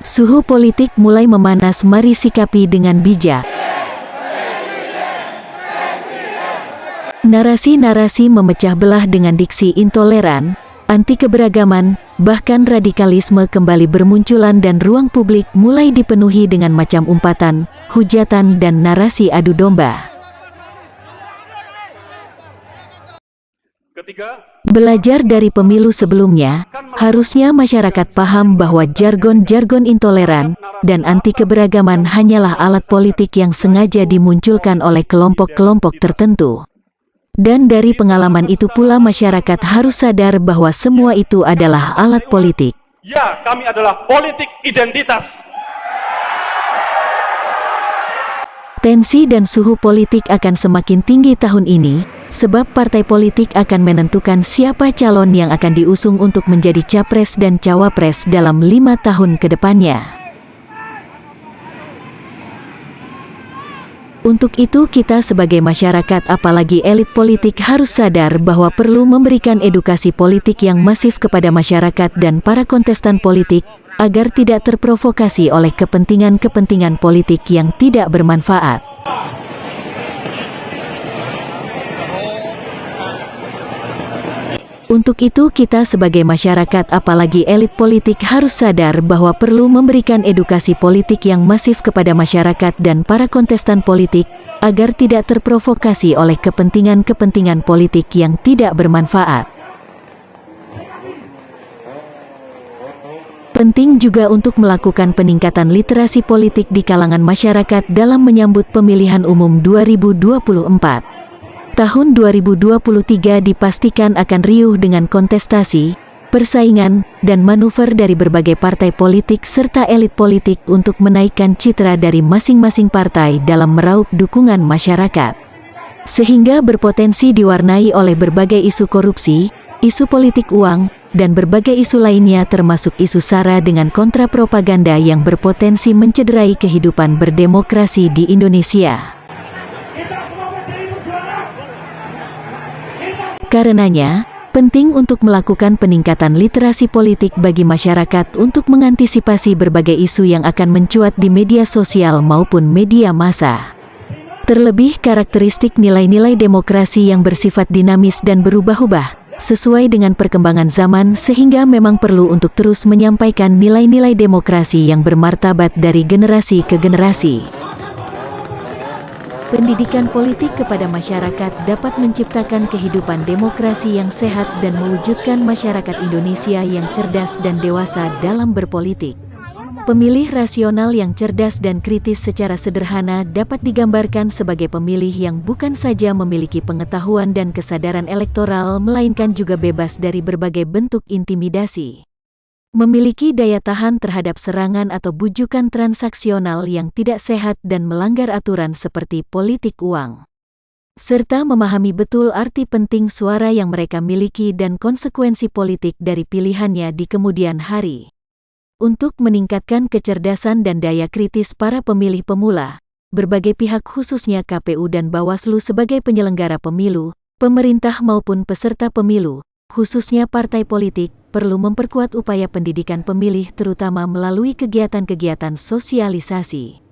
Suhu politik mulai memanas, mari sikapi dengan bijak. Narasi-narasi memecah belah dengan diksi intoleran, anti keberagaman, bahkan radikalisme kembali bermunculan dan ruang publik mulai dipenuhi dengan macam umpatan, hujatan dan narasi adu domba. Belajar dari pemilu sebelumnya, harusnya masyarakat paham bahwa jargon-jargon intoleran dan anti keberagaman hanyalah alat politik yang sengaja dimunculkan oleh kelompok-kelompok tertentu. Dan dari pengalaman itu pula masyarakat harus sadar bahwa semua itu adalah alat politik. Ya, kami adalah politik identitas. Tensi dan suhu politik akan semakin tinggi tahun ini, sebab partai politik akan menentukan siapa calon yang akan diusung untuk menjadi capres dan cawapres dalam 5 tahun ke depannya. Untuk itu kita sebagai masyarakat apalagi elit politik harus sadar bahwa perlu memberikan edukasi politik yang masif kepada masyarakat dan para kontestan politik, agar tidak terprovokasi oleh kepentingan-kepentingan politik yang tidak bermanfaat. Untuk itu kita sebagai masyarakat apalagi elit politik harus sadar bahwa perlu memberikan edukasi politik yang masif kepada masyarakat dan para kontestan politik, agar tidak terprovokasi oleh kepentingan-kepentingan politik yang tidak bermanfaat. Penting juga untuk melakukan peningkatan literasi politik di kalangan masyarakat dalam menyambut pemilihan umum 2024. Tahun 2023 dipastikan akan riuh dengan kontestasi, persaingan, dan manuver dari berbagai partai politik serta elit politik untuk menaikkan citra dari masing-masing partai dalam meraup dukungan masyarakat. Sehingga berpotensi diwarnai oleh berbagai isu korupsi, isu politik uang, dan berbagai isu lainnya termasuk isu SARA dengan kontrapropaganda yang berpotensi mencederai kehidupan berdemokrasi di Indonesia. Karenanya, penting untuk melakukan peningkatan literasi politik bagi masyarakat untuk mengantisipasi berbagai isu yang akan mencuat di media sosial maupun media massa. Terlebih karakteristik nilai-nilai demokrasi yang bersifat dinamis dan berubah-ubah, sesuai dengan perkembangan zaman sehingga memang perlu untuk terus menyampaikan nilai-nilai demokrasi yang bermartabat dari generasi ke generasi. Pendidikan politik kepada masyarakat dapat menciptakan kehidupan demokrasi yang sehat dan mewujudkan masyarakat Indonesia yang cerdas dan dewasa dalam berpolitik. Pemilih rasional yang cerdas dan kritis secara sederhana dapat digambarkan sebagai pemilih yang bukan saja memiliki pengetahuan dan kesadaran elektoral melainkan juga bebas dari berbagai bentuk intimidasi. Memiliki daya tahan terhadap serangan atau bujukan transaksional yang tidak sehat dan melanggar aturan seperti politik uang. Serta memahami betul arti penting suara yang mereka miliki dan konsekuensi politik dari pilihannya di kemudian hari. Untuk meningkatkan kecerdasan dan daya kritis para pemilih pemula, berbagai pihak khususnya KPU dan Bawaslu sebagai penyelenggara pemilu, pemerintah maupun peserta pemilu, khususnya partai politik, perlu memperkuat upaya pendidikan pemilih terutama melalui kegiatan-kegiatan sosialisasi.